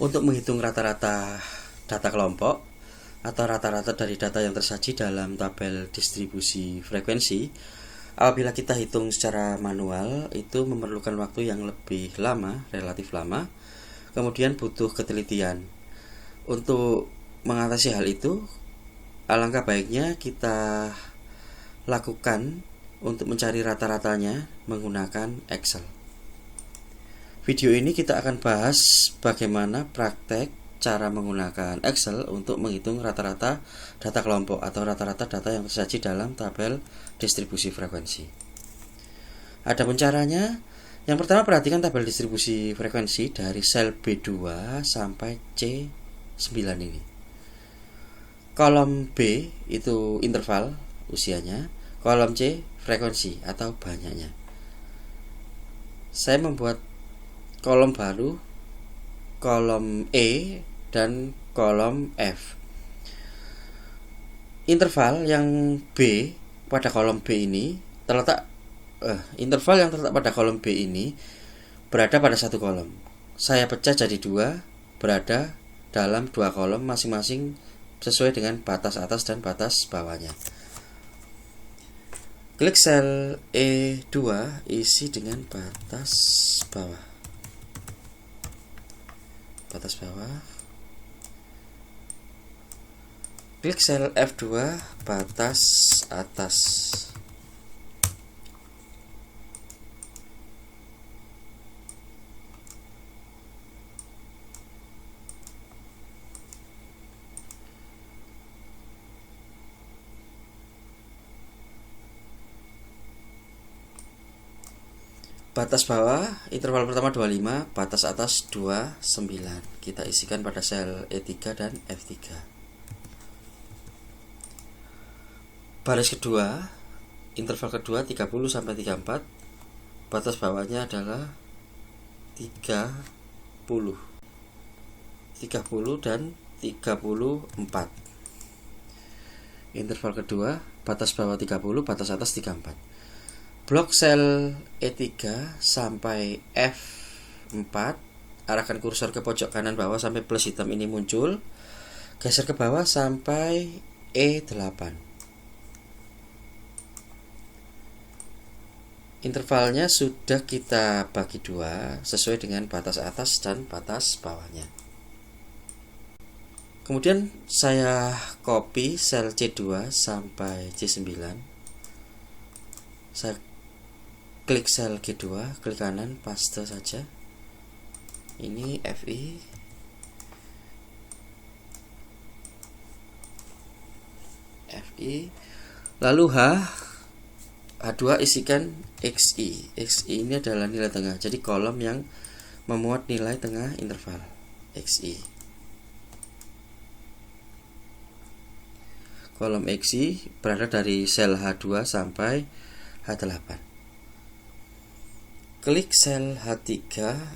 Untuk menghitung rata-rata data kelompok atau rata-rata dari data yang tersaji dalam tabel distribusi frekuensi, apabila kita hitung secara manual itu memerlukan waktu yang lebih lama, relatif lama, kemudian butuh ketelitian. Untuk mengatasi hal itu, alangkah baiknya kita lakukan untuk mencari rata-ratanya menggunakan Excel. Video ini kita akan bahas bagaimana praktek cara menggunakan Excel untuk menghitung rata-rata data kelompok atau rata-rata data yang tersaji dalam tabel distribusi frekuensi. Adapun caranya, yang pertama perhatikan tabel distribusi frekuensi dari sel B2 sampai C9 ini. Kolom B itu interval usianya, kolom C frekuensi atau banyaknya. Saya membuat kolom baru, kolom E dan kolom F. Interval yang B pada kolom B ini interval yang terletak pada kolom B ini berada pada satu kolom. Saya pecah jadi dua, berada dalam dua kolom masing-masing sesuai dengan batas atas dan batas bawahnya. Klik sel E2, isi dengan batas bawah. Klik sel F2, batas atas. Batas bawah, interval pertama 25, batas atas 29. Kita isikan pada sel E3 dan F3. Baris kedua, interval kedua 30 sampai 34. Batas bawahnya adalah 30 dan 34. Interval kedua, batas bawah 30, batas atas 34. Blok sel E3 sampai F4, arahkan kursor ke pojok kanan bawah sampai plus hitam ini muncul. Geser ke bawah sampai E8. Intervalnya sudah kita bagi dua sesuai dengan batas atas dan batas bawahnya. Kemudian saya copy sel C2 sampai C9. Saya klik sel G2, klik kanan, paste saja. Ini FI. Lalu H2 isikan XI. XI ini adalah nilai tengah. Jadi kolom yang memuat nilai tengah interval XI. Kolom XI berada dari sel H2 sampai H8. Klik sel H3,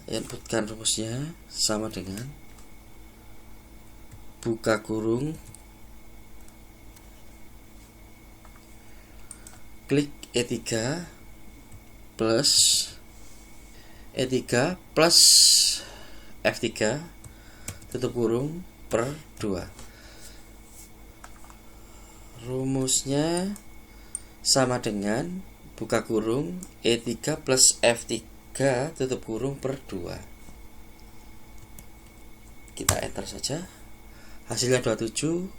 inputkan rumusnya sama dengan buka kurung, klik E3 plus F3 tutup kurung per 2. Rumusnya sama dengan buka kurung E3 plus F3 tutup kurung per 2. Kita enter saja. Hasilnya 27.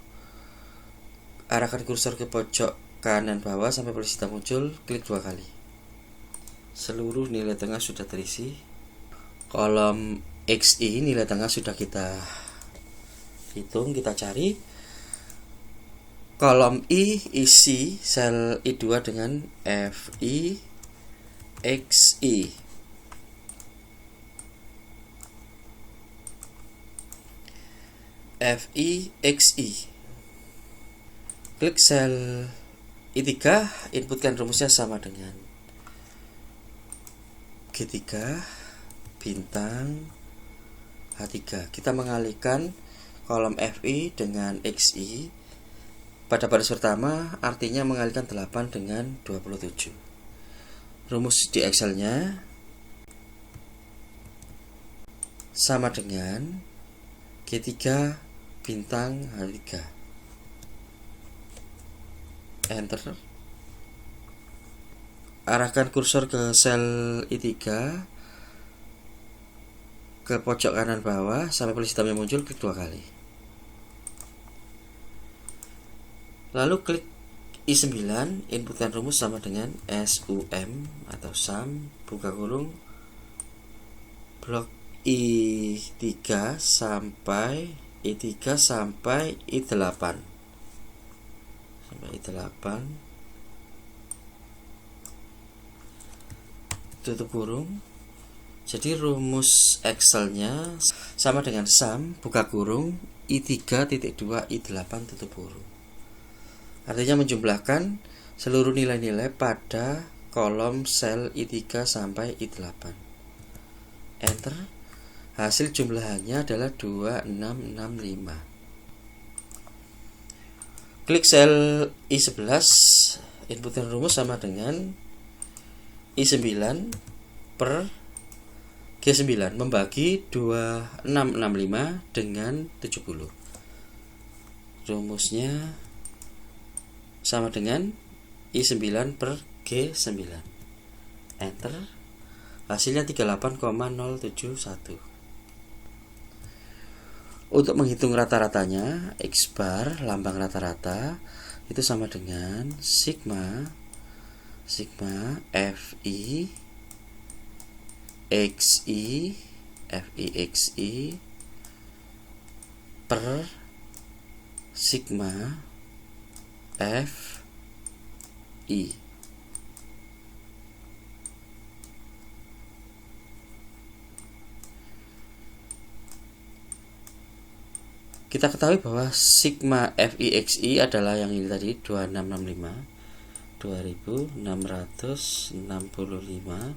Arahkan kursor ke pojok kanan bawah sampai plus hitam muncul, klik 2 kali. Seluruh nilai tengah sudah terisi. Kolom XI nilai tengah sudah kita hitung, kita cari. Kolom I isi sel I2 dengan FI XI. Klik sel I3, inputkan rumusnya sama dengan G3 bintang H3. Kita mengalihkan kolom FI dengan XI. Pada baris pertama artinya mengalihkan 8 dengan 27. Rumus di Excelnya sama dengan G3 bintang H3. Enter. Arahkan kursor ke sel I3 ke pojok kanan bawah sampai polisi hitamnya muncul, klik 2 kali. Lalu klik I9, inputkan rumus sama dengan SUM atau sum buka kurung blok I3 sampai I3 sampai I8 tutup kurung. Jadi rumus Excelnya sama dengan sum buka kurung I3 titik 2 I8 tutup kurung. Artinya menjumlahkan seluruh nilai-nilai pada kolom sel I3 sampai I8. Enter. Hasil jumlahannya adalah 2665. Klik sel I11, inputkan rumus sama dengan I9 per G9 membagi 2665 dengan 70. Rumusnya sama dengan I9 per G9. Enter. Hasilnya 38,071. Untuk menghitung rata-ratanya, X bar lambang rata-rata itu sama dengan sigma FI XI per sigma FI. Kita ketahui bahwa sigma FIXI adalah yang ini tadi 2665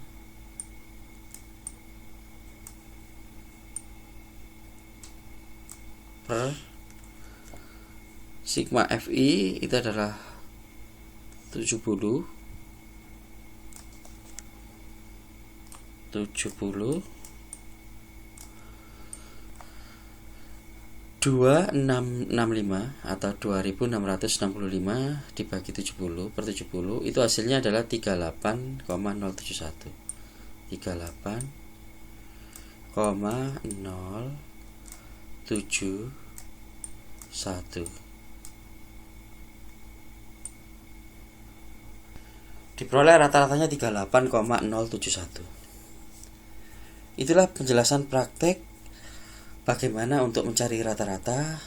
per sigma FI itu adalah 70 2665 atau 2665 dibagi 70 per 70 itu hasilnya adalah 38,071. 38,071 diperoleh rata-ratanya 38,071. Itulah penjelasan praktek bagaimana untuk mencari rata-rata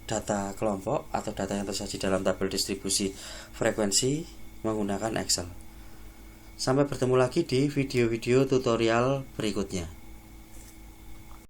data kelompok atau data yang tersaji dalam tabel distribusi frekuensi menggunakan Excel. Sampai bertemu lagi di video-video tutorial berikutnya.